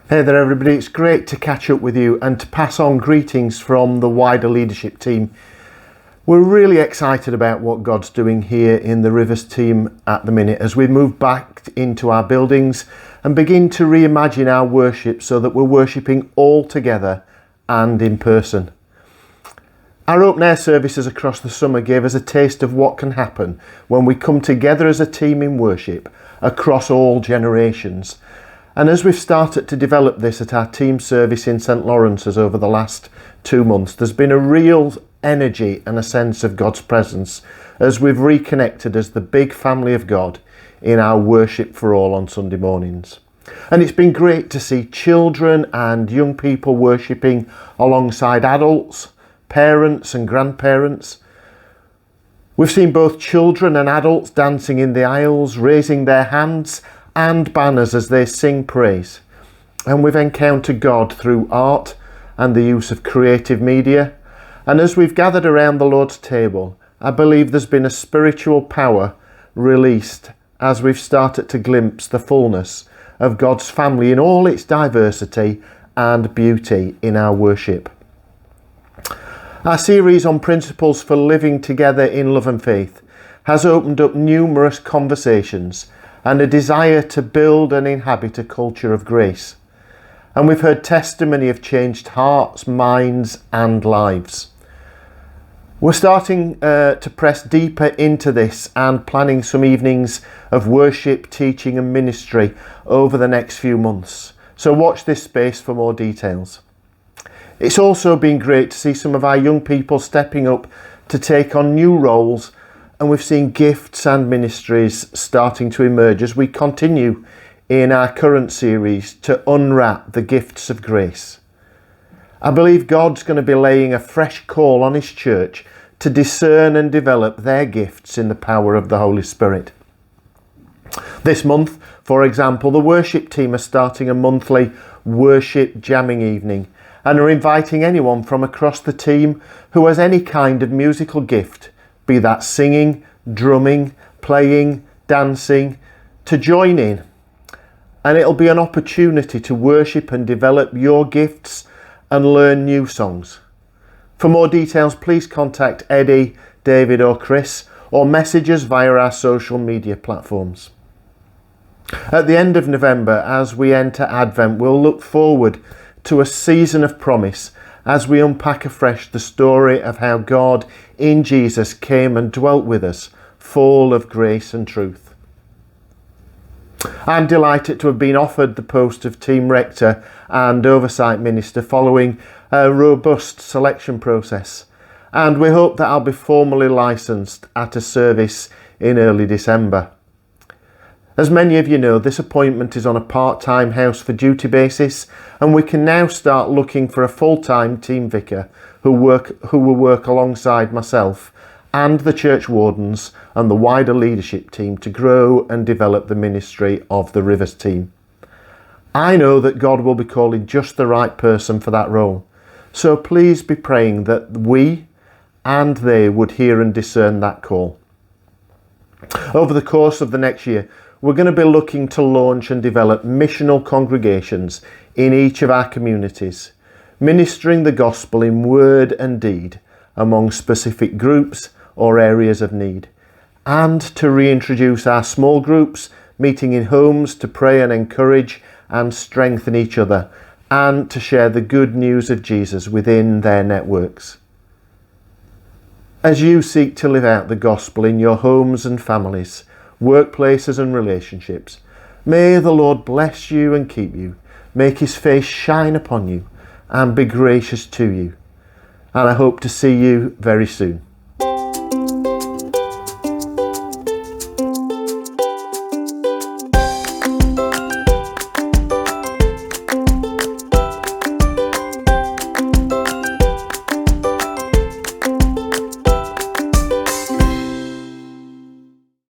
Hey there everybody, it's great to catch up with you and to pass on greetings from the wider leadership team. We're really excited about what God's doing here in the Rivers team at the minute as we move back into our buildings and begin to reimagine our worship so that we're worshipping all together and in person. Our open air services across the summer gave us a taste of what can happen when we come together as a team in worship across all generations. And as we've started to develop this at our team service in St Lawrence's over the last 2 months, there's been a real energy and a sense of God's presence as we've reconnected as the big family of God in our worship for all on Sunday mornings. And it's been great to see children and young people worshipping alongside adults, parents and grandparents. We've seen both children and adults dancing in the aisles, raising their hands and banners as they sing praise. And we've encountered God through art and the use of creative media. And as we've gathered around the Lord's table, I believe there's been a spiritual power released as we've started to glimpse the fullness of God's family in all its diversity and beauty in our worship. Our series on principles for living together in love and faith has opened up numerous conversations and a desire to build and inhabit a culture of grace. And we've heard testimony of changed hearts, minds and lives. We're starting to press deeper into this and planning some evenings of worship, teaching and ministry over the next few months. So watch this space for more details. It's also been great to see some of our young people stepping up to take on new roles, and we've seen gifts and ministries starting to emerge as we continue in our current series to unwrap the gifts of grace. I believe God's going to be laying a fresh call on His church to discern and develop their gifts in the power of the Holy Spirit. This month, for example, the worship team are starting a monthly worship jamming evening and are inviting anyone from across the team who has any kind of musical gift, be that singing, drumming, playing, dancing, to join in. And it'll be an opportunity to worship and develop your gifts and learn new songs. For more details, please contact Eddie, David or Chris, or message us via our social media platforms. At the end of November, as we enter Advent, we'll look forward to a season of promise as we unpack afresh the story of how God in Jesus came and dwelt with us, full of grace and truth. I'm delighted to have been offered the post of Team Rector and Oversight Minister following a robust selection process, and we hope that I'll be formally licensed at a service in early December. As many of you know, this appointment is on a part-time house for duty basis, and we can now start looking for a full-time team vicar who will work alongside myself and the church wardens and the wider leadership team to grow and develop the ministry of the Rivers team. I know that God will be calling just the right person for that role, so please be praying that we and they would hear and discern that call. Over the course of the next year, we're going to be looking to launch and develop missional congregations in each of our communities, ministering the gospel in word and deed among specific groups or areas of need, and to reintroduce our small groups, meeting in homes to pray and encourage and strengthen each other, and to share the good news of Jesus within their networks. As you seek to live out the gospel in your homes and families, workplaces and relationships, may the Lord bless you and keep you, make His face shine upon you and be gracious to you. And I hope to see you very soon.